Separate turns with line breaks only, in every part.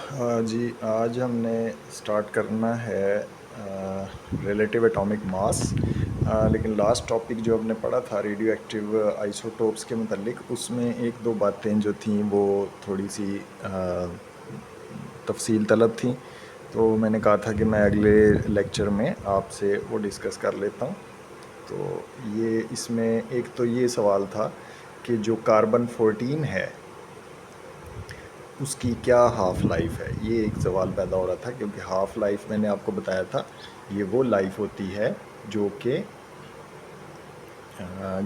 हाँ जी, आज हमने स्टार्ट करना है रिलेटिव एटॉमिक मास। लेकिन लास्ट टॉपिक जो हमने पढ़ा था रेडियो एक्टिव आइसोटोप्स के मतलब, उसमें एक दो बातें जो थीं वो थोड़ी सी तफसील तलब थी। तो मैंने कहा था कि मैं अगले लेक्चर में आपसे वो डिस्कस कर लेता हूँ। तो ये इसमें एक तो ये सवाल था कि जो कार्बन 14 है उसकी क्या हाफ़ लाइफ है। ये एक सवाल पैदा हो रहा था क्योंकि हाफ़ लाइफ मैंने आपको बताया था ये वो लाइफ होती है जो कि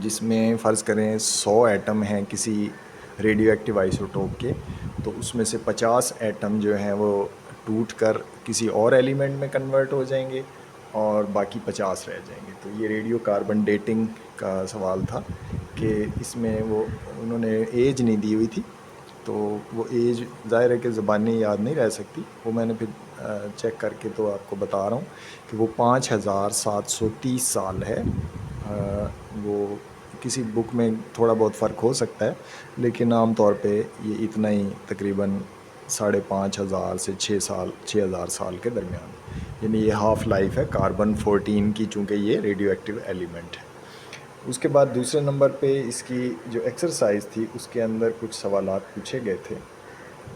जिसमें फ़र्ज़ करें 100 एटम हैं किसी रेडियो एक्टिव आइसोटोप के, तो उसमें से 50 एटम जो हैं वो टूट कर किसी और एलिमेंट में कन्वर्ट हो जाएंगे और बाकी 50 रह जाएंगे। तो ये रेडियो कार्बन डेटिंग का सवाल था कि इसमें वो उन्होंने एज नहीं दी हुई थी, तो वो एज ज़ाहिर है कि ज़बानी याद नहीं रह सकती। वो मैंने फिर चेक करके तो आपको बता रहा हूँ कि वो 5730 साल है। वो किसी बुक में थोड़ा बहुत फ़र्क हो सकता है, लेकिन आम तौर पे ये इतना ही तकरीबन 5500 से 6000 साल के दरमियान, यानी ये हाफ़ लाइफ है कार्बन 14 की, चूँकि ये रेडियो एक्टिव एलिमेंट है। उसके बाद दूसरे नंबर पे इसकी जो एक्सरसाइज थी उसके अंदर कुछ सवालात पूछे गए थे।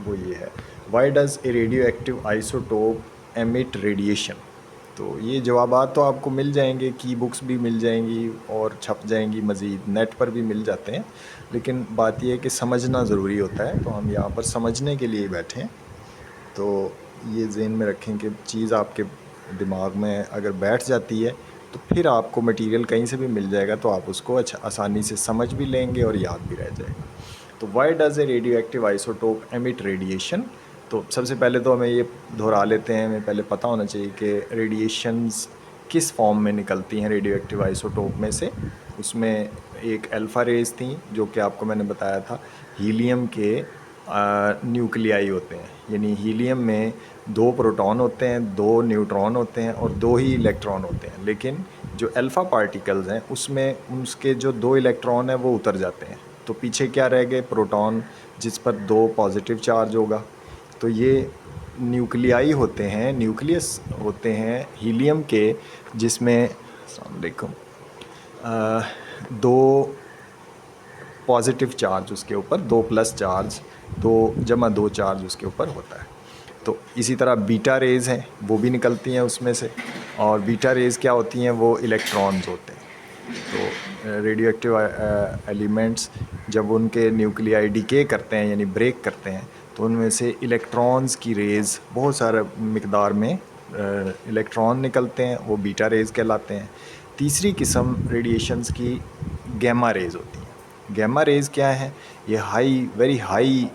वो ये है, why does A radioactive isotope emit radiation. तो ये जवाबात तो आपको मिल जाएंगे, की बुक्स भी मिल जाएंगी और छप जाएंगी, मज़ीद नेट पर भी मिल जाते हैं। लेकिन बात यह है कि समझना ज़रूरी होता है, तो हम यहाँ पर समझने के लिए बैठे हैं। तो ये ज़हन में रखें कि चीज़ आपके दिमाग में अगर बैठ जाती है तो फिर आपको मटेरियल कहीं से भी मिल जाएगा, तो आप उसको अच्छा आसानी से समझ भी लेंगे और याद भी रह जाएगा। तो why does A radioactive isotope emit radiation. तो सबसे पहले तो हमें ये दोहरा लेते हैं, हमें पहले पता होना चाहिए कि रेडिएशंस किस फॉर्म में निकलती हैं रेडियो एक्टिव आइसोटोप में से। उसमें एक अल्फ़ा रेज थी जो कि आपको मैंने बताया था हीलियम के न्यूक्लियाई होते हैं, यानी हीलियम में 2 प्रोटॉन होते हैं, 2 न्यूट्रॉन होते हैं और 2 ही इलेक्ट्रॉन होते हैं। लेकिन जो अल्फ़ा पार्टिकल्स हैं उसमें उसके जो 2 इलेक्ट्रॉन हैं वो उतर जाते हैं, तो पीछे क्या रह गए, प्रोटॉन, जिस पर 2 पॉजिटिव चार्ज होगा। तो ये न्यूक्लियाई होते हैं, न्यूक्लियस होते हैं हीलियम के, जिसमें अस्सलाम वालेकुम 2 पॉजिटिव चार्ज उसके ऊपर, 2 प्लस चार्ज, 2 चार्ज उसके ऊपर होता है। तो इसी तरह बीटा रेज़ हैं, वो भी निकलती हैं उसमें से, और बीटा रेज़ क्या होती हैं, वो इलेक्ट्रॉन्स होते हैं। तो रेडियो एक्टिव एलिमेंट्स जब उनके न्यूक्लियाई डिके करते हैं यानी ब्रेक करते हैं, तो उनमें से इलेक्ट्रॉन्स की रेज़ बहुत सारे मिकदार में इलेक्ट्रॉन निकलते हैं, वो बीटा रेज़ कहलाते हैं। तीसरी किस्म रेडिएशंस की गैमा रेज़ होती हैं। गैमा रेज़ क्या है, ये वेरी हाई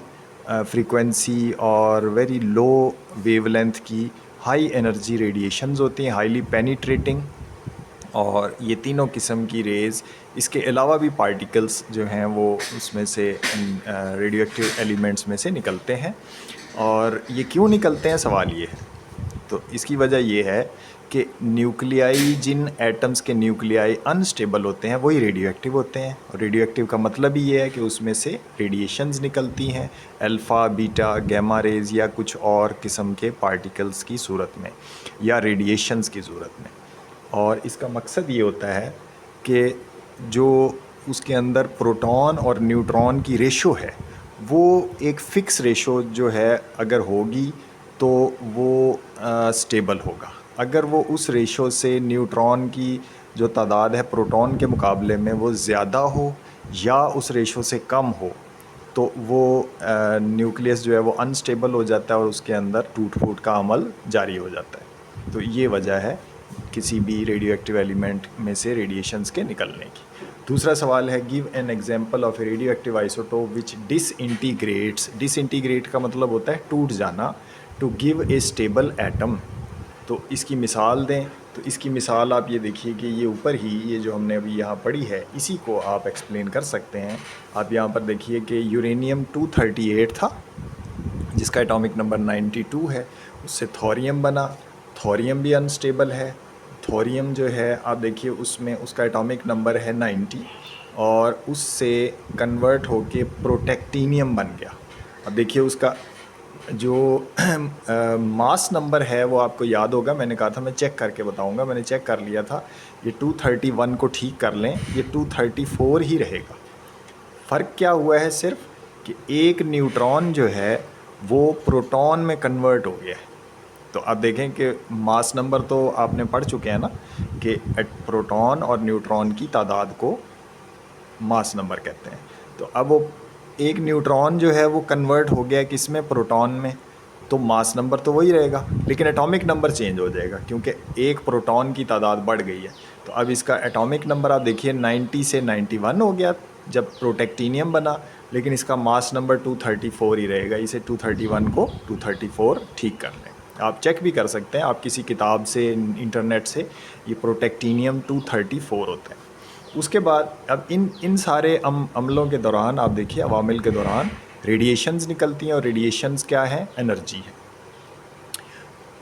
फ्रीक्वेंसी और वेरी लो वेवलेंथ की हाई एनर्जी रेडिएशंस होती हैं, हाईली पेनिट्रेटिंग। और ये तीनों किस्म की रेज़, इसके अलावा भी पार्टिकल्स जो हैं वो उसमें से रेडियो एक्टिव एलिमेंट्स में से निकलते हैं। और ये क्यों निकलते हैं, सवाल ये है। तो इसकी वजह ये है कि न्यूक्लियाई, जिन एटम्स के न्यूक्लियाई अनस्टेबल होते हैं वही रेडियो एक्टिव होते हैं। और रेडियो एक्टिव का मतलब ही ये है कि उसमें से रेडिएशंस निकलती हैं, अल्फ़ा, बीटा, गैमा रेज़ या कुछ और किस्म के पार्टिकल्स की सूरत में या रेडिएशंस की सूरत में। और इसका मकसद ये होता है कि जो उसके अंदर प्रोटॉन और न्यूट्रॉन की रेशो है वो एक फ़िक्स रेशो जो है अगर होगी तो वो स्टेबल होगा। अगर वो उस रेशो से न्यूट्रॉन की जो तादाद है प्रोटॉन के मुकाबले में वो ज़्यादा हो या उस रेशो से कम हो, तो वो न्यूक्लियस जो है वो अनस्टेबल हो जाता है और उसके अंदर टूट फूट का अमल जारी हो जाता है। तो ये वजह है किसी भी रेडियो एक्टिव एलिमेंट में से रेडिएशंस के निकलने की। दूसरा सवाल है, give an example of a radioactive isotope which disintegrates. Disintegrate का मतलब होता है टूट जाना, to give a stable atom. तो इसकी मिसाल दें, तो इसकी मिसाल आप ये देखिए कि ये ऊपर ही ये जो हमने अभी यहाँ पढ़ी है इसी को आप एक्सप्लेन कर सकते हैं। आप यहाँ पर देखिए कि यूरेनियम 238 था जिसका एटॉमिक नंबर 92 है, उससे थोरियम बना। थोरियम भी अनस्टेबल है। थोरियम जो है आप देखिए उसमें उसका एटॉमिक नंबर है 90 और उससे कन्वर्ट होके प्रोटेक्टीनियम बन गया। अब देखिए उसका जो मास नंबर है वो आपको याद होगा, मैंने कहा था मैं चेक करके बताऊंगा, मैंने चेक कर लिया था। ये 231 को ठीक कर लें, ये 234 ही रहेगा। फ़र्क क्या हुआ है सिर्फ कि एक न्यूट्रॉन जो है वो प्रोटॉन में कन्वर्ट हो गया है। तो आप देखें कि मास नंबर तो आपने पढ़ चुके हैं ना, कि प्रोटॉन और न्यूट्रॉन की तादाद को मास नंबर कहते हैं। तो अब वो एक न्यूट्रॉन जो है वो कन्वर्ट हो गया किस में, प्रोटॉन में, तो मास नंबर तो वही रहेगा, लेकिन एटॉमिक नंबर चेंज हो जाएगा क्योंकि एक प्रोटॉन की तादाद बढ़ गई है। तो अब इसका एटॉमिक नंबर आप देखिए 90 से 91 हो गया जब प्रोटेक्टीनियम बना, लेकिन इसका मास नंबर 234 ही रहेगा। इसे 231 को 234 ठीक कर लें। आप चेक भी कर सकते हैं, आप किसी किताब से, इंटरनेट से, ये प्रोटेक्टीनियम 234 होता है। उसके बाद अब इन सारे अमलों के दौरान आप देखिए, अवामिल के दौरान रेडिएशंस निकलती हैं, और रेडिएशंस क्या है, एनर्जी है।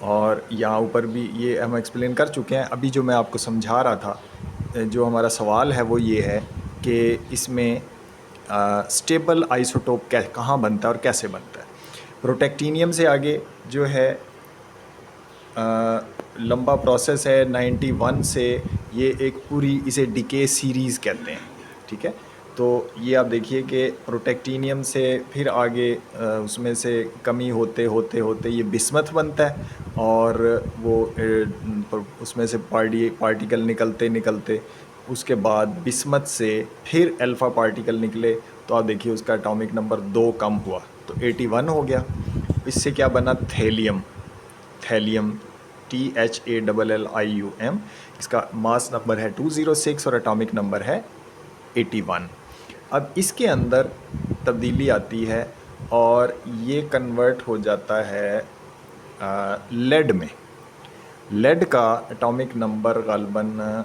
और यहाँ ऊपर भी ये हम एक्सप्लेन कर चुके हैं। अभी जो मैं आपको समझा रहा था, जो हमारा सवाल है वो ये है कि इसमें स्टेबल आइसोटोप कहाँ बनता है और कैसे बनता है। प्रोटेक्टीनियम से आगे जो है लंबा प्रोसेस है 91 से, ये एक पूरी, इसे डिके सीरीज़ कहते हैं, ठीक है। तो ये आप देखिए कि प्रोटेक्टीनियम से फिर आगे उसमें से कमी होते होते होते ये बिस्मथ बनता है, और वो उसमें से पार्टिकल निकलते निकलते उसके बाद बिस्मथ से फिर अल्फ़ा पार्टिकल निकले, तो आप देखिए उसका एटॉमिक नंबर 2 कम हुआ, तो 81 हो गया। इससे क्या बना, थैलियम। थैलियम THALLIUM, इसका मास नंबर है 206 और एटॉमिक नंबर है 81। अब इसके अंदर तब्दीली आती है और ये कन्वर्ट हो जाता है लेड में। लेड का एटॉमिक नंबर गालबन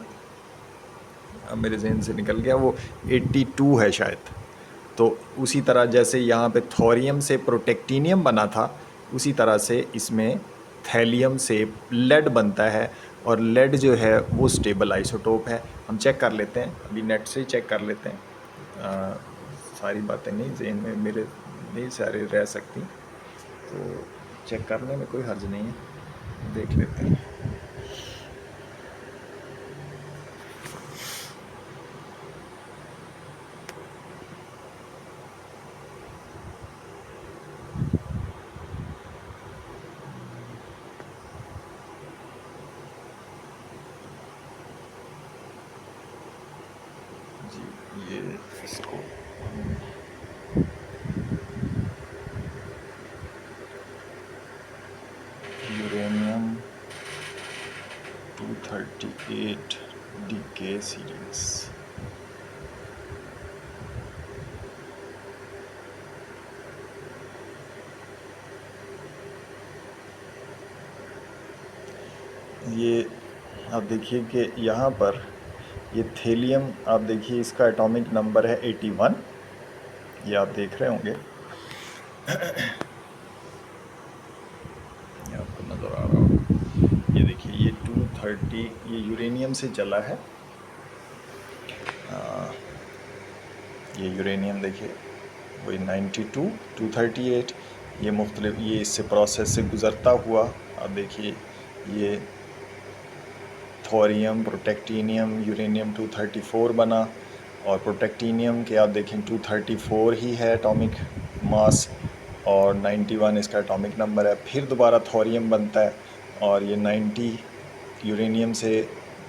मेरे जहन से निकल गया, वो 82 है शायद। तो उसी तरह जैसे यहाँ पे थोरियम से प्रोटेक्टीनियम बना था, उसी तरह से इसमें थैलियम से लेड बनता है, और लेड जो है वो स्टेबल आइसोटोप है। हम चेक कर लेते हैं, अभी नेट से ही चेक कर लेते हैं। सारी बातें नहीं जहन में मेरे नहीं सारे रह सकती, तो चेक करने में कोई हर्ज नहीं है, देख लेते हैं। जी, ये इसको यूरेनियम 238 डीके सीरीज, ये आप देखिए कि यहाँ पर ये थैलियम, आप देखिए इसका एटॉमिक नंबर है 81, ये आप देख रहे होंगे, ये आपको नज़र आ रहा होगा। ये देखिए ये 230, ये यूरेनियम से चला है। ये यूरेनियम देखिए वही 92, 238, ये मुख्तलिफ, ये इससे प्रोसेस से गुज़रता हुआ आप देखिए ये थोरियम, प्रोटेक्टीनियम, यूरेनियम 234 बना, और प्रोटेक्टीनियम के आप देखें 234 ही है एटॉमिक मास, और 91 इसका एटॉमिक नंबर है। फिर दोबारा थोरियम बनता है, और ये 90 यूरेनियम से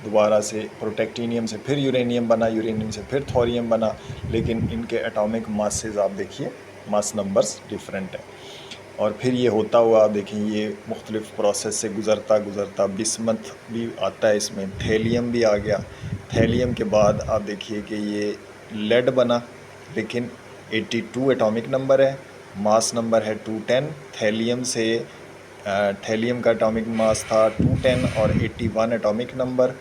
दोबारा से प्रोटेक्टीनियम से फिर यूरेनियम बना, यूरेनियम से फिर थोरियम बना, लेकिन इनके एटॉमिक मासेस आप देखिए, मास नंबर्स डिफरेंट है। और फिर ये होता हुआ आप देखें, ये मुख्तलिफ़ प्रोसेस से गुज़रता गुज़रता बिस्मथ भी आता है, इसमें थैलियम भी आ गया। थैलियम के बाद आप देखिए कि ये लेड बना, लेकिन 82 एटॉमिक नंबर है, मास नंबर है 210। थैलियम से थैलियम का एटॉमिक मास था 210 और 81 एटॉमिक नंबर।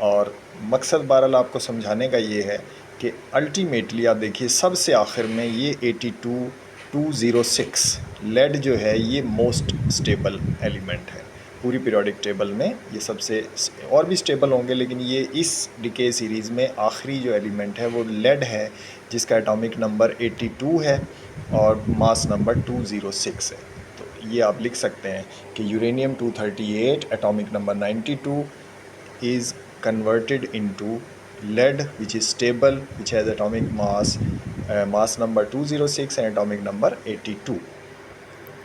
और मकसद बहरहाल आपको समझाने का ये है कि अल्टीमेटली आप देखिए सबसे आखिर में ये 82 206 लेड जो है ये मोस्ट स्टेबल एलिमेंट है पूरी पीरियोडिक टेबल में। ये सबसे, और भी स्टेबल होंगे, लेकिन ये इस डिके सीरीज़ में आखिरी जो एलिमेंट है वो लेड है, जिसका एटॉमिक नंबर 82 है और मास नंबर 206 है। तो ये आप लिख सकते हैं कि uranium 238 atomic number 92 is converted into lead which is stable, which has atomic mass number 206 and atomic number 82.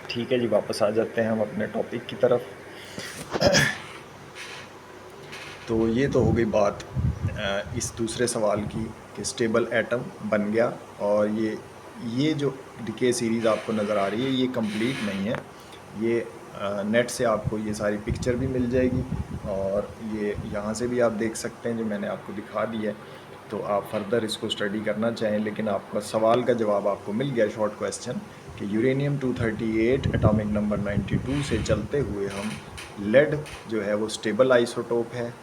ठीक है जी, वापस आ जाते हैं हम अपने टॉपिक की तरफ। तो ये तो हो गई बात इस दूसरे सवाल की कि स्टेबल एटम बन गया, और ये जो डिके सीरीज़ आपको नज़र आ रही है ये कंप्लीट नहीं है। ये नेट से आपको ये सारी पिक्चर भी मिल जाएगी, और ये यहाँ से भी आप देख सकते हैं जो मैंने आपको दिखा दिया है। तो आप फर्दर इसको स्टडी करना चाहें, लेकिन आपका सवाल का जवाब आपको मिल गया शॉर्ट क्वेश्चन कि यूरेनियम 238 एटॉमिक नंबर 92 से चलते हुए हम लेड जो है वो स्टेबल आइसोटोप है,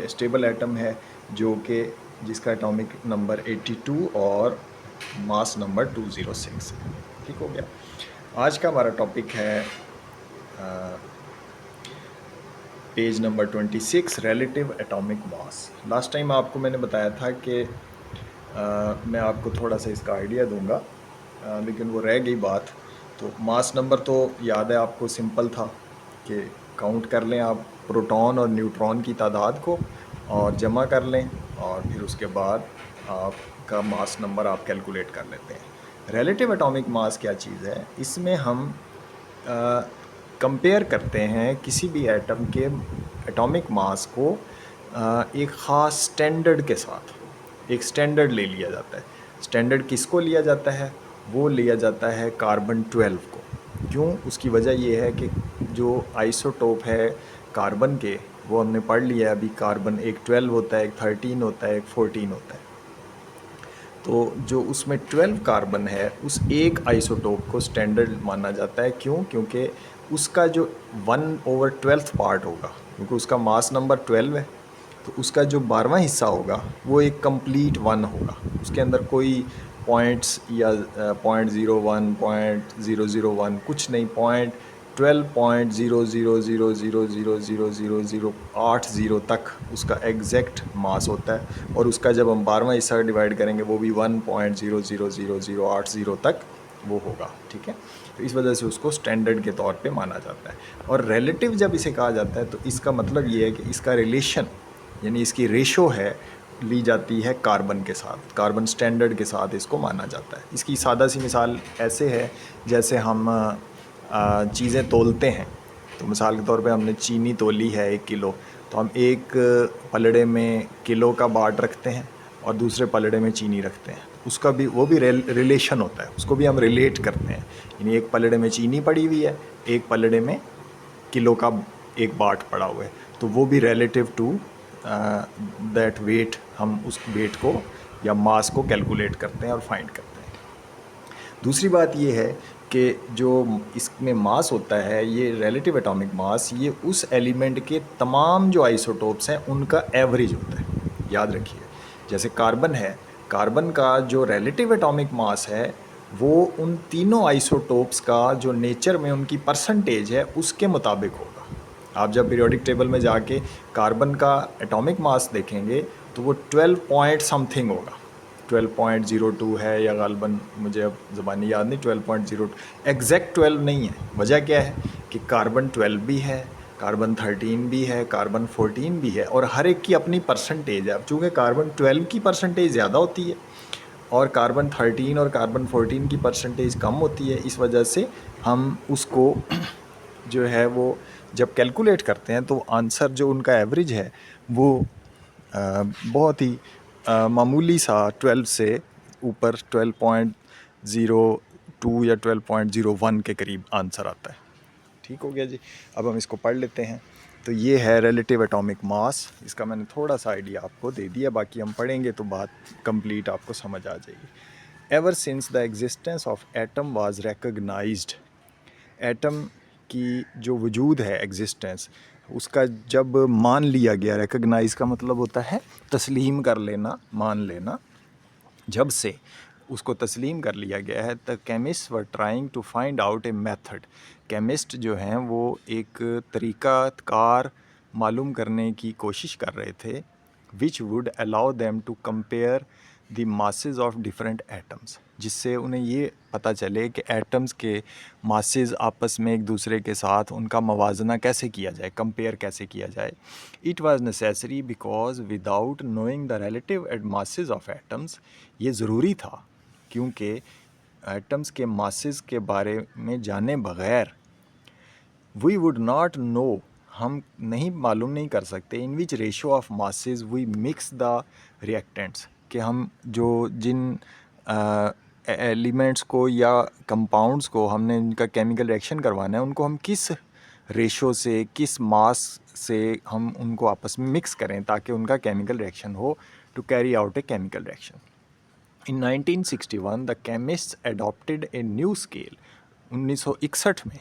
स्टेबल एटम है, जो कि जिसका एटॉमिक नंबर 82 और मास नंबर 206 है। ठीक हो गया। आज का हमारा टॉपिक है page number 26, relative atomic mass. Last time आपको मैंने बताया था कि मैं आपको थोड़ा सा इसका आइडिया दूंगा, लेकिन वो रह गई बात। तो मास नंबर तो याद है आपको, सिंपल था कि काउंट कर लें आप प्रोटॉन और न्यूट्रॉन की तादाद को और जमा कर लें, और फिर उसके बाद आपका मास नंबर आप कैलकुलेट कर लेते हैं। रिलेटिव एटॉमिक मास क्या चीज़ है? इसमें हम कंपेयर करते हैं किसी भी एटम के एटॉमिक मास को एक ख़ास स्टैंडर्ड के साथ। एक स्टैंडर्ड ले लिया जाता है। स्टैंडर्ड किसको लिया जाता है? वो लिया जाता है कार्बन 12 को। क्यों? उसकी वजह ये है कि जो आइसोटोप है कार्बन के, वो हमने पढ़ लिया है अभी। कार्बन एक 12 होता है, एक 13 होता है, एक 14 होता है। तो जो उसमें 12 कार्बन है, उस एक आइसोटोप को स्टैंडर्ड माना जाता है। क्यों? क्योंकि उसका जो 1/12 पार्ट होगा, क्योंकि उसका मास नंबर 12 है, तो उसका जो 12वां हिस्सा होगा वो एक कंप्लीट 1 होगा। उसके अंदर कोई पॉइंट्स या 0.01, 0.001 कुछ नहीं, 12.0000000080 तक उसका एग्जैक्ट मास होता है। और उसका जब हम 12वां हिस्सा डिवाइड करेंगे वो भी 1.000080 तक वो होगा। ठीक है, तो इस वजह से उसको स्टैंडर्ड के तौर पे माना जाता है। और रिलेटिव जब इसे कहा जाता है तो इसका मतलब ये है कि इसका रिलेशन यानी इसकी रेशो है ली जाती है कार्बन के साथ, कार्बन स्टैंडर्ड के साथ इसको माना जाता है। इसकी सादा सी मिसाल ऐसे है जैसे हम चीज़ें तोलते हैं। तो मिसाल के तौर पे हमने चीनी तोली है 1 किलो, तो हम एक पलड़े में किलो का बाट रखते हैं और दूसरे पलड़े में चीनी रखते हैं। उसका भी वो भी रिलेशन होता है, उसको भी हम रिलेट करते हैं। यानी एक पलड़े में चीनी पड़ी हुई है, एक पलड़े में किलो का एक बाट पड़ा हुआ है, तो वो भी रिलेटिव टू दैट वेट, हम उस वेट को या मास को कैलकुलेट करते हैं और फाइंड करते हैं। दूसरी बात ये है कि जो इसमें मास होता है, ये रिलेटिव एटॉमिक मास, ये उस एलिमेंट के तमाम जो आइसोटोप्स हैं उनका एवरेज होता है। याद रखिए, जैसे कार्बन है, कार्बन का जो रिलेटिव एटॉमिक मास है वो उन तीनों आइसोटोप्स का जो नेचर में उनकी परसेंटेज है उसके मुताबिक होगा। आप जब पीरियोडिक टेबल में जाके कार्बन का एटॉमिक मास देखेंगे तो वो 12 पॉइंट समथिंग होगा, 12.02 है, या गालबन मुझे अब ज़बानी याद नहीं, 12.02 एग्जैक्ट 12 नहीं है। वजह क्या है कि कार्बन 12 भी है, कार्बन 13 भी है, कार्बन 14 भी है, और हर एक की अपनी परसेंटेज है। अब चूँकि कार्बन 12 की परसेंटेज ज़्यादा होती है और कार्बन 13 और कार्बन 14 की परसेंटेज कम होती है, इस वजह से हम उसको जो है वो जब कैलकुलेट करते हैं तो आंसर जो उनका एवरेज है वो बहुत ही मामूली सा 12 से ऊपर 12.02 या 12.01 के करीब आंसर आता है। ठीक हो गया जी। अब हम इसको पढ़ लेते हैं। तो ये है रिलेटिव एटॉमिक मास। इसका मैंने थोड़ा सा आइडिया आपको दे दिया, बाकी हम पढ़ेंगे तो बात कंप्लीट आपको समझ आ जाएगी। Ever since the existence of atom was recognised, atom की जो वजूद है, एग्जिस्टेंस, उसका जब मान लिया गया, रिकग्नाइज का मतलब होता है तस्लीम कर लेना, मान लेना, जब से उसको तस्लीम कर लिया गया है, the chemist were trying to find out a method. Chemist जो हैं वो एक तरीक़ाकार मालूम करने की कोशिश कर रहे थे, which would allow them to compare the masses of different atoms, जिससे उन्हें ये पता चले कि एटम्स के मासेस आपस में एक दूसरे के साथ उनका मवाजना कैसे किया जाए, कंपेयर कैसे किया जाए। It was necessary because without knowing the relative masses of atoms, ये ज़रूरी था क्योंकि एटम्स के मासेस के बारे में जाने बगैर वी वुड नॉट नो, हम मालूम नहीं कर सकते in which ratio of masses we mix the reactants, कि हम जो जिन एलिमेंट्स को या कंपाउंड्स को हमने इनका केमिकल रिएक्शन करवाना है उनको हम किस रेशो से, किस मास से हम उनको आपस में मिक्स करें ताकि उनका केमिकल रिएक्शन हो, to carry out a chemical reaction. In 1961 the chemists adopted a new scale। 1961 में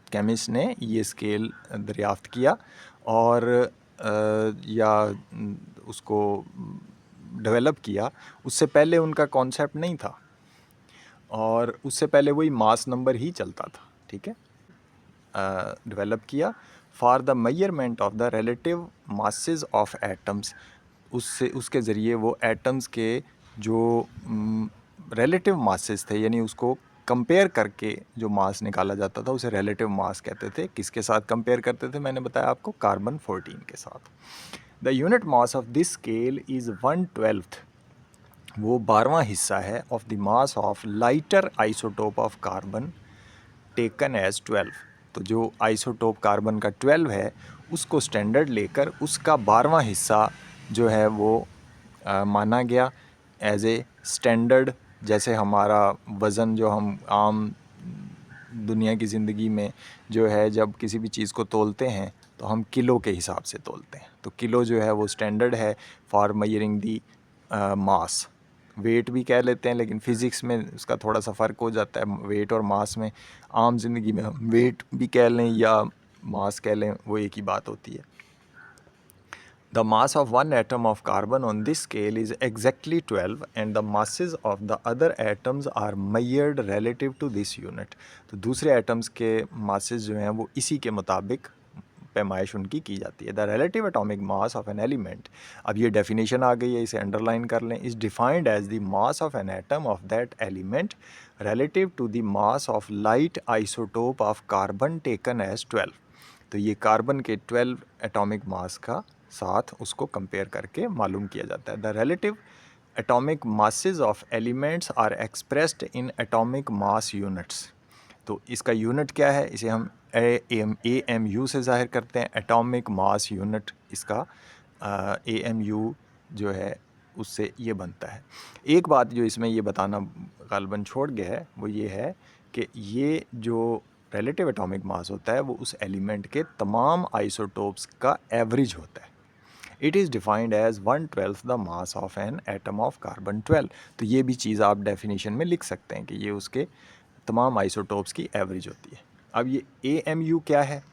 केमिस्ट ने ये स्केल दरियाफ्त किया और या उसको डेवलप किया। उससे पहले उनका कॉन्सेप्ट नहीं था और उससे पहले वही मास नंबर ही चलता था, ठीक है। डेवलप किया for the measurement of the relative masses of atoms. उससे उसके ज़रिए वो एटम्स के जो रिलेटिव मासेस थे, यानी उसको कंपेयर करके जो मास निकाला जाता था उसे रिलेटिव मास कहते थे। किसके साथ कंपेयर करते थे, मैंने बताया आपको, कार्बन 14 के साथ। The unit mass of this scale is 1/12, वो 12वां हिस्सा है, of the mass of lighter isotope of carbon taken as 12। तो जो आइसोटोप कार्बन का 12 है उसको स्टैंडर्ड लेकर उसका 12वां हिस्सा जो है वो माना गया एज ए स्टैंडर्ड। जैसे हमारा वज़न जो हम आम दुनिया की ज़िंदगी में जो है जब किसी भी चीज़ को तोलते हैं तो हम किलो के हिसाब से तोलते हैं, तो किलो जो है वो स्टैंडर्ड है for measuring the mass. Weight भी कह लेते हैं लेकिन फ़िज़िक्स में उसका थोड़ा सा फ़र्क हो जाता है वेट और मास में। आम ज़िंदगी में हम वेट भी कह लें या मास कह लें, वो एक ही बात होती है। The mass of one atom of carbon on this scale is exactly 12 and the masses of the other atoms are measured relative to this unit। तो दूसरे एटम्स के मासेस जो हैं वो इसी के मुताबिक पैमाइश उनकी की जाती है। The relative atomic mass of an element, अब ये डेफिनेशन आ गई है, इसे अंडरलाइन कर लें, is defined as the mass of an atom of that element relative to the mass of light isotope of carbon taken as 12। तो ये carbon के 12 एटॉमिक मास का साथ उसको कंपेयर करके मालूम किया जाता है। The relative atomic masses of elements are expressed in atomic mass units. तो इसका यूनिट क्या है, इसे हम AMU से ज़ाहिर करते हैं, एटॉमिक मास यूनिट। इसका AMU जो है उससे ये बनता है। एक बात जो इसमें ये बताना गालबन छोड़ गया है वो ये है कि ये जो रिलेटिव एटॉमिक मास होता है वो उस एलिमेंट के तमाम आइसोटोप्स का एवरेज होता है। It is defined as 1/12 the mass of an atom of carbon 12। तो ये भी चीज़ आप डेफिनेशन में लिख सकते हैं कि ये उसके तमाम आइसोटोप्स की एवरेज होती है। अब ये AMU क्या है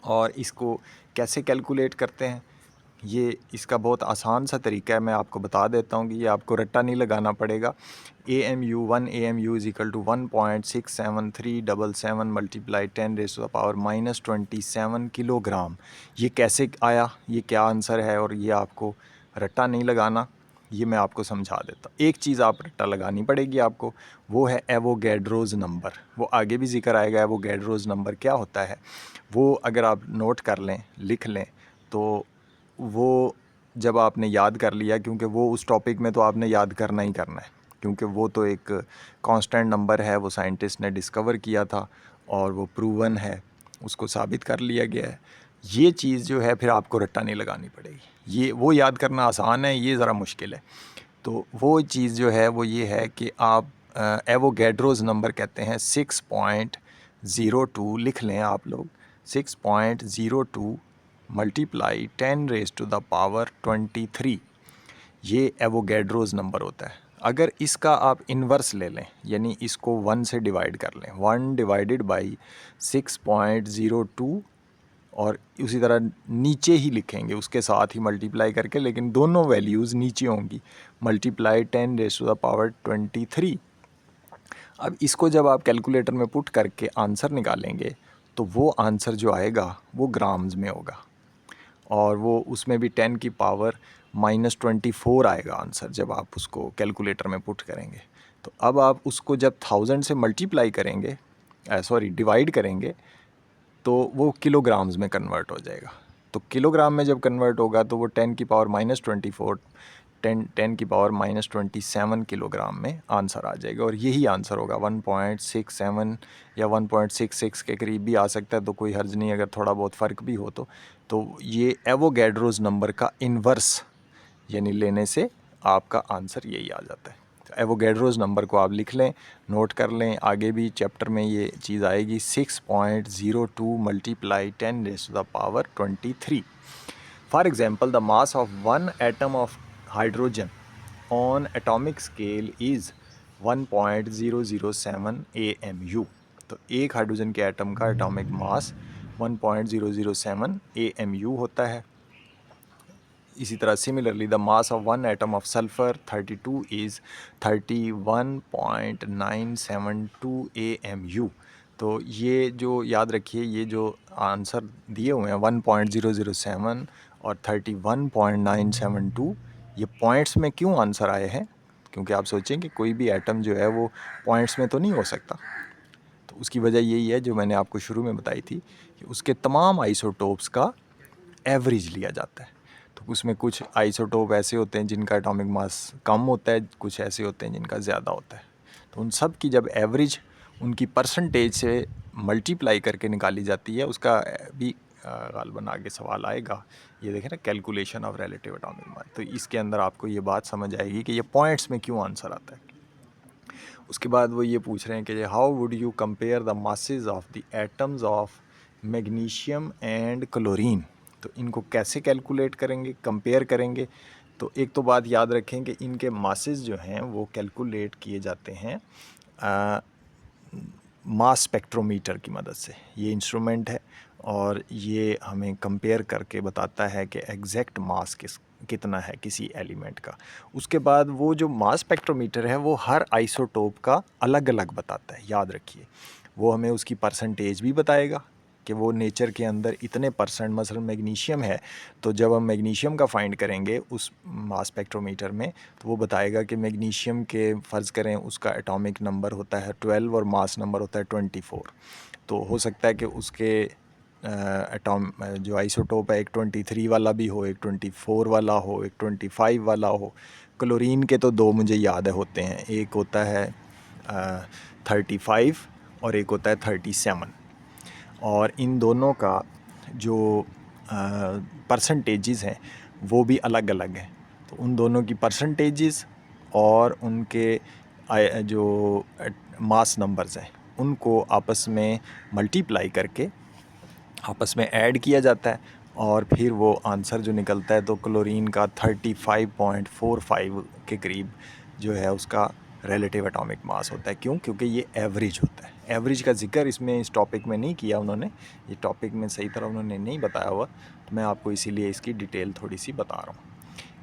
और इसको कैसे कैलकुलेट करते हैं, ये इसका बहुत आसान सा तरीका है, मैं आपको बता देता हूँ कि ये आपको रट्टा नहीं लगाना पड़ेगा।1 AMU is equal to 1.67377 multiply 10⁻⁻27 kilogram. ये कैसे आया, ये क्या आंसर है, और ये आपको रट्टा नहीं लगाना, ये मैं आपको समझा देता हूँ। एक चीज़ आप रट्टा लगानी पड़ेगी आपको, वो है एवोगैड्रोज़ नंबर। वो आगे भी जिक्र आएगा एवोगैड्रोज़ नंबर क्या होता है। वो अगर आप नोट कर लें, लिख लें, तो वो जब आपने याद कर लिया, क्योंकि वो उस टॉपिक में तो आपने याद करना ही करना है, क्योंकि वो तो एक कांस्टेंट नंबर है, वो साइंटिस्ट ने डिस्कवर किया था और वो प्रूवन है, उसको साबित कर लिया गया है। ये चीज़ जो है फिर आपको रट्टा नहीं लगानी पड़ेगी, ये वो याद करना आसान है, ये ज़रा मुश्किल है। तो वो चीज़ जो है वो ये है कि आप एवोगैड्रोज़ नंबर कहते हैं 6.02 लिख लें आप लोग, 6.02 मल्टीप्लाई 10⁻⁻23, ये एवोगैड्रोज़ नंबर होता है। अगर इसका आप इन्वर्स ले लें, यानी इसको 1 से डिवाइड कर लें, 1 डिवाइडेड बाई 6.02, और उसी तरह नीचे ही लिखेंगे उसके साथ ही मल्टीप्लाई करके, लेकिन दोनों वैल्यूज़ नीचे होंगी, मल्टीप्लाई 10⁻23। अब इसको जब आप कैलकुलेटर में पुट करके आंसर निकालेंगे तो वो आंसर जो आएगा वो ग्राम्स में होगा, और वो उसमें भी 10 की पावर -24 आएगा आंसर जब आप उसको कैलकुलेटर में पुट करेंगे। तो अब आप उसको जब 1000 से मल्टीप्लाई करेंगे, डिवाइड करेंगे, तो वो किलोग्राम्स में कन्वर्ट हो जाएगा। तो किलोग्राम में जब कन्वर्ट होगा तो वो 10⁻24 10⁻27 किलोग्राम में आंसर आ जाएगा। और यही आंसर होगा 1.67 या 1.66 के करीब भी आ सकता है, तो कोई हर्ज नहीं अगर थोड़ा बहुत फ़र्क भी हो तो ये एवोगैड्रोस नंबर का इन्वर्स यानी लेने से आपका आंसर यही आ जाता है। तो एवोगैड्रोस नंबर को आप लिख लें, नोट कर लें, आगे भी चैप्टर में ये चीज़ आएगी। 6.02 multiply 10⁻23। For example, the mass of one atom of hydrogen on atomic scale is 1.007 AMU। तो एक हाइड्रोजन के एटम का एटॉमिक मास 1.007 AMU होता है। इसी तरह similarly the mass of one atom of sulphur 32 is 31.972 AMU। तो ये जो याद रखिए, ये जो आंसर दिए हुए हैं 1.007 और 31.972, ये पॉइंट्स में क्यों आंसर आए हैं? क्योंकि आप सोचें कि कोई भी एटम जो है वो पॉइंट्स में तो नहीं हो सकता। तो उसकी वजह यही है जो मैंने आपको शुरू में बताई थी कि उसके तमाम आइसोटोप्स का एवरेज लिया जाता है। तो उसमें कुछ आइसोटोप ऐसे होते हैं जिनका एटॉमिक मास कम होता है, कुछ ऐसे होते हैं जिनका ज़्यादा होता है। तो उन सब की जब एवरेज उनकी परसेंटेज से मल्टीप्लाई करके निकाली जाती है, उसका भी गालबन आगे सवाल आएगा। ये देखें ना, calculation of relative atomic mass. तो इसके अंदर आपको ये बात समझ आएगी कि ये पॉइंट्स में क्यों आंसर आता है। उसके बाद वो ये पूछ रहे हैं कि how would you compare the masses of the atoms of magnesium and chlorine. तो इनको कैसे कैलकुलेट करेंगे, कंपेयर करेंगे। तो एक तो बात याद रखें कि इनके मासेस जो हैं वो कैलकुलेट किए जाते हैं मास स्पेक्ट्रोमीटर की मदद से। ये इंस्ट्रूमेंट है और ये हमें कंपेयर करके बताता है कि एग्जैक्ट मास कितना है किसी एलिमेंट का। उसके बाद वो जो मास स्पेक्ट्रोमीटर है वो हर आइसोटोप का अलग अलग बताता है, याद रखिए। वो हमें उसकी परसेंटेज भी बताएगा कि वो नेचर के अंदर इतने परसेंट, मसलन मैग्नीशियम है तो जब हम मैग्नीशियम का फाइंड करेंगे उस मास स्पेक्ट्रोमीटर में तो वो बताएगा कि मैग्नीशियम के फ़र्ज़ करें उसका एटॉमिक नंबर होता है 12 और मास नंबर होता है 24। तो हो सकता है कि उसके जो आइसोटोप है एक 23 वाला भी हो, एक 24 वाला हो, एक 25 वाला हो। क्लोरीन के तो दो मुझे याद है होते हैं, एक होता है 35 और एक होता है 37। और इन दोनों का जो परसेंटेजेस हैं वो भी अलग अलग हैं। तो उन दोनों की परसेंटेजेस और उनके जो मास नंबर्स हैं उनको आपस में मल्टीप्लाई करके आपस में ऐड किया जाता है और फिर वो आंसर जो निकलता है तो क्लोरीन का 35.45 के करीब जो है उसका रिलेटिव एटॉमिक मास होता है। क्यों? क्योंकि ये एवरेज होता है। एवरेज का जिक्र इसमें इस टॉपिक में नहीं किया उन्होंने, ये टॉपिक में सही तरह उन्होंने नहीं बताया हुआ, तो मैं आपको इसीलिए इसकी डिटेल थोड़ी सी बता रहा हूँ।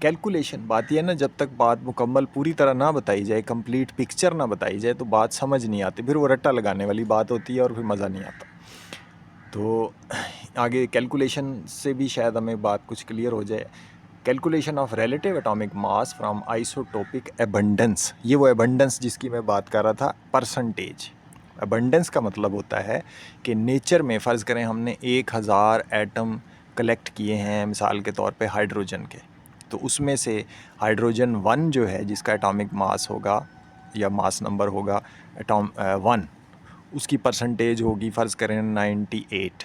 कैलकुलेशन, बात यह है ना, जब तक बात मुकम्मल पूरी तरह ना बताई जाए, कंप्लीट पिक्चर ना बताई जाए तो बात समझ नहीं आती, फिर वो रट्टा लगाने वाली बात होती है और फिर मज़ा नहीं आता। तो आगे कैलकुलेशन से भी शायद हमें बात कुछ क्लियर हो जाए। Calculation of relative atomic mass from isotopic abundance. ये वो एबंडेंस जिसकी मैं बात कर रहा था, परसेंटेज। एबंडेंस का मतलब होता है कि नेचर में फ़र्ज़ करें हमने 1000 एटम कलेक्ट किए हैं मिसाल के तौर पे हाइड्रोजन के, तो उसमें से हाइड्रोजन 1 जो है जिसका एटॉमिक मास होगा या मास नंबर होगा 1, उसकी परसेंटेज होगी फ़र्ज़ करें 98।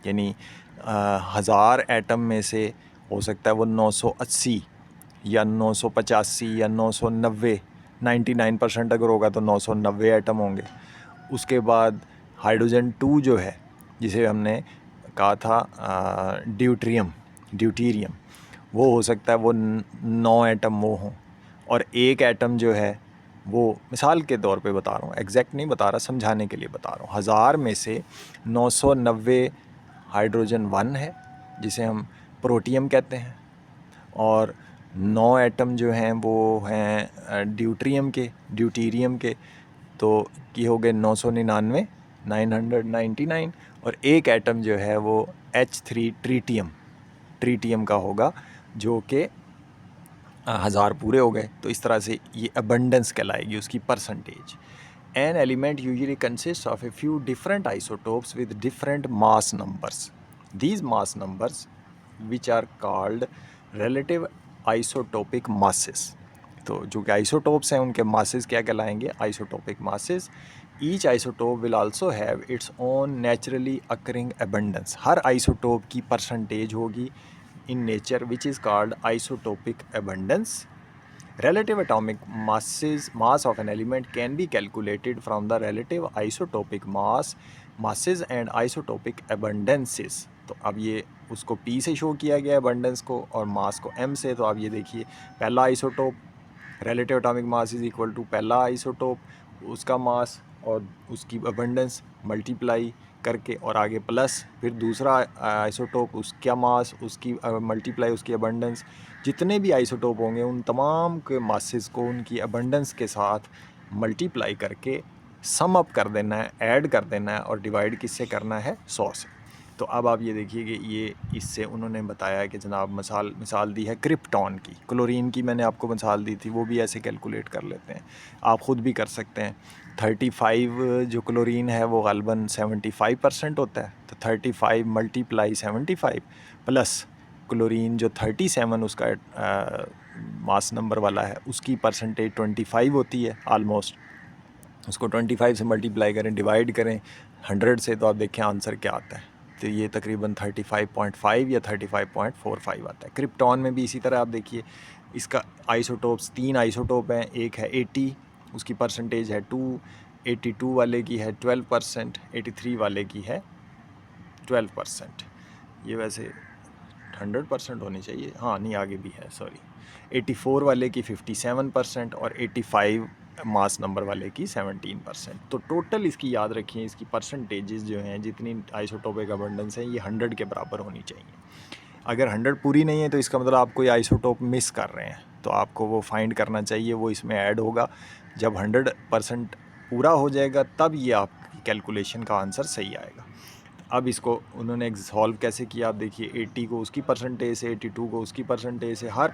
यानी 1000 एटम में से हो सकता है वो 980 या 985 या 990, 99% अगर होगा तो 990 एटम होंगे। उसके बाद हाइड्रोजन 2 जो है जिसे हमने कहा था ड्यूटीरियम, वो हो सकता है वो 9 एटम वो हों। और एक एटम जो है वो मिसाल के तौर पे बता रहा हूँ, एग्जैक्ट नहीं बता रहा, समझाने के लिए बता रहा हूँ। 1000 में से 990 हाइड्रोजन 1 है जिसे हम प्रोटियम कहते हैं, और 9 एटम जो हैं वो हैं ड्यूटीरियम के, तो ये हो गए 999, 999। और एक एटम जो है वो H3 ट्रीटियम का होगा जो कि 1000 पूरे हो गए, तो इस तरह से ये अबंडेंस कहलाएगी उसकी percentage. An element usually consist of a few different isotopes with different mass numbers. These mass numbers which are called relative isotopic masses. तो जो कि आइसोटोप्स हैं उनके मासेस क्या कहलाएंगे? Isotopic masses. Each isotope will also have its own naturally occurring abundance. हर isotope की percentage होगी in nature which is called isotopic abundance. Relative atomic mass of an element can be calculated from the relative isotopic masses and isotopic abundances. तो अब ये उसको P से show किया गया abundance को और मास को M से। तो अब ये देखिए पहला isotope relative atomic mass is equal to पहला आइसोटोप उसका मास और उसकी abundance मल्टीप्लाई करके और आगे प्लस फिर दूसरा आइसोटोप उसका मास उसकी मल्टीप्लाई उसकी अबंडेंस। जितने भी आइसोटोप होंगे उन तमाम के मासेस को उनकी अबंडेंस के साथ मल्टीप्लाई करके सम अप कर देना है, ऐड कर देना है और डिवाइड किससे करना है? 100 से। तो अब आप ये देखिए कि ये इससे उन्होंने बताया कि जनाब मिसाल दी है क्रिप्टॉन की। क्लोरीन की मैंने आपको मिसाल दी थी, वो भी ऐसे कैलकुलेट कर लेते हैं, आप ख़ुद भी कर सकते हैं। 35 जो क्लोरीन है वो ग़ालिबन 75% होता है, तो 35 मल्टीप्लाई 75 प्लस क्लोरीन जो 37 उसका मास नंबर वाला है उसकी परसेंटेज 25 होती है ऑलमोस्ट। उसको 25 से मल्टीप्लाई करें, डिवाइड करें 100 से, तो आप देखें आंसर क्या आता है। तो ये तकरीबन 35.5 या 35.45 आता है। क्रिप्टॉन में भी इसी तरह आप देखिए इसका आइसोटोप्स 3 आइसोटोप हैं। एक है 80, उसकी परसेंटेज है 2, 82 वाले की है 12%, 83 वाले की है 12%। ये वैसे 100% होनी चाहिए, हाँ नहीं आगे भी है, सॉरी। 84 वाले की 57% और 85 मास नंबर वाले की 17%। तो टोटल इसकी याद रखिए, इसकी परसेंटेजेस जो हैं जितनी आइसोटोपिक अबंडेंस है ये 100 के बराबर होनी चाहिए। अगर 100 पूरी नहीं है तो इसका मतलब आप कोई आइसोटोप मिस कर रहे हैं, तो आपको वो फाइंड करना चाहिए, वो इसमें ऐड होगा। जब 100% पूरा हो जाएगा तब ये आपकी कैलकुलेशन का आंसर सही आएगा। अब इसको उन्होंने सॉल्व कैसे किया, आप देखिए 80 को उसकी परसेंटेज से, 82 को उसकी परसेंटेज से, हर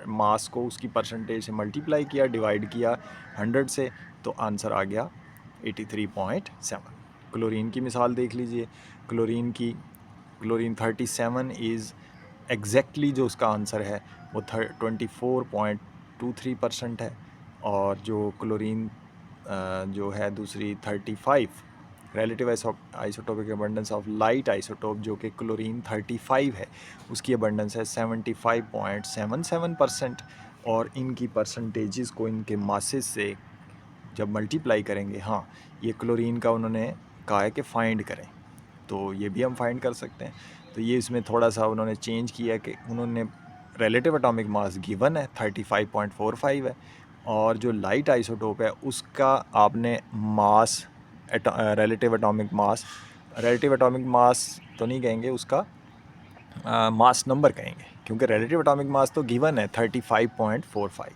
मास को उसकी परसेंटेज से मल्टीप्लाई किया, डिवाइड किया 100 से, तो आंसर आ गया 83.7। क्लोरीन की मिसाल देख लीजिए। क्लोरीन 37 इज़ एग्जैक्टली जो उसका आंसर है वो 24.23% है। और जो क्लोरीन जो है दूसरी 35 relative isotopic abundance of light isotope जो कि क्लोरीन 35 है, उसकी अबंडेंस है 75.77%। और इनकी परसेंटेजेस को इनके मासेस से जब मल्टीप्लाई करेंगे, हाँ ये क्लोरीन का उन्होंने कहा है कि फ़ाइंड करें, तो ये भी हम फाइंड कर सकते हैं। तो ये इसमें थोड़ा सा उन्होंने चेंज किया कि उन्होंने रिलेटिव एटॉमिक मास गिवन है 35.45 है, और जो लाइट आइसोटोप है उसका आपने मास रिलेटिव एटॉमिक मास तो नहीं कहेंगे, उसका मास नंबर कहेंगे, क्योंकि रिलेटिव एटॉमिक मास तो गिवन है 35.45।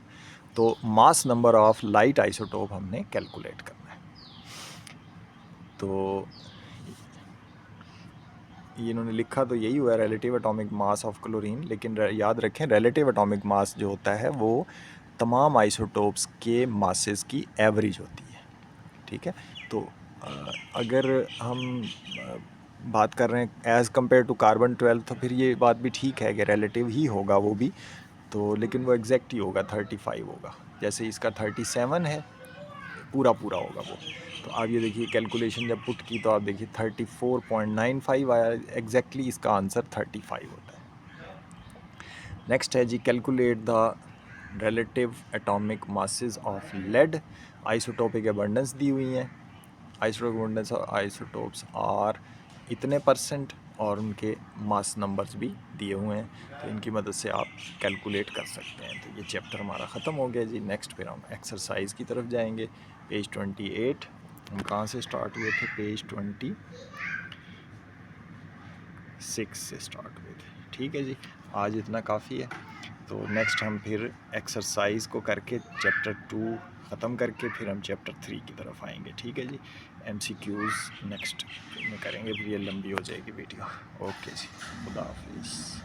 तो mass number of light isotope हमने कैलकुलेट करना है। तो ये इन्होंने लिखा तो यही हुआ relative atomic mass of chlorine, लेकिन याद रखें रिलेटिव एटॉमिक मास जो होता है वो तमाम आइसोटोप्स के मासेस की एवरेज होती है, ठीक है। तो अगर हम बात कर रहे हैं एज़ कम्पेयर टू कार्बन 12, तो फिर ये बात भी ठीक है कि रिलेटिव ही होगा वो भी, तो लेकिन वो एग्जैक्ट ही होगा, 35 होगा। जैसे इसका 37 है, पूरा होगा वो। तो आप ये देखिए कैलकुलेशन जब पुट की तो आप देखिए 34.95 आया, एग्जैक्टली इसका आंसर 35 होता है। नेक्स्ट है जी, calculate the relative atomic masses of lead. Isotopic abundance दी हुई हैं, isotopic abundance of isotopes are इतने % और उनके मास नंबर्स भी दिए हुए हैं, तो इनकी मदद से आप कैलकुलेट कर सकते हैं। तो ये चैप्टर हमारा ख़त्म हो गया जी। नेक्स्ट फिर हम एक्सरसाइज की तरफ जाएंगे, पेज 28। हम कहाँ से स्टार्ट हुए थे? पेज 26 से स्टार्ट हुए थे, ठीक है जी। आज इतना काफ़ी है, तो नेक्स्ट हम फिर एक्सरसाइज को करके चैप्टर 2 ख़त्म करके फिर हम चैप्टर 3 की तरफ आएंगे, ठीक है जी। MCQs नेक्स्ट में करेंगे, फिर ये लंबी हो जाएगी वीडियो। ओके जी, खुदा हाफिज़।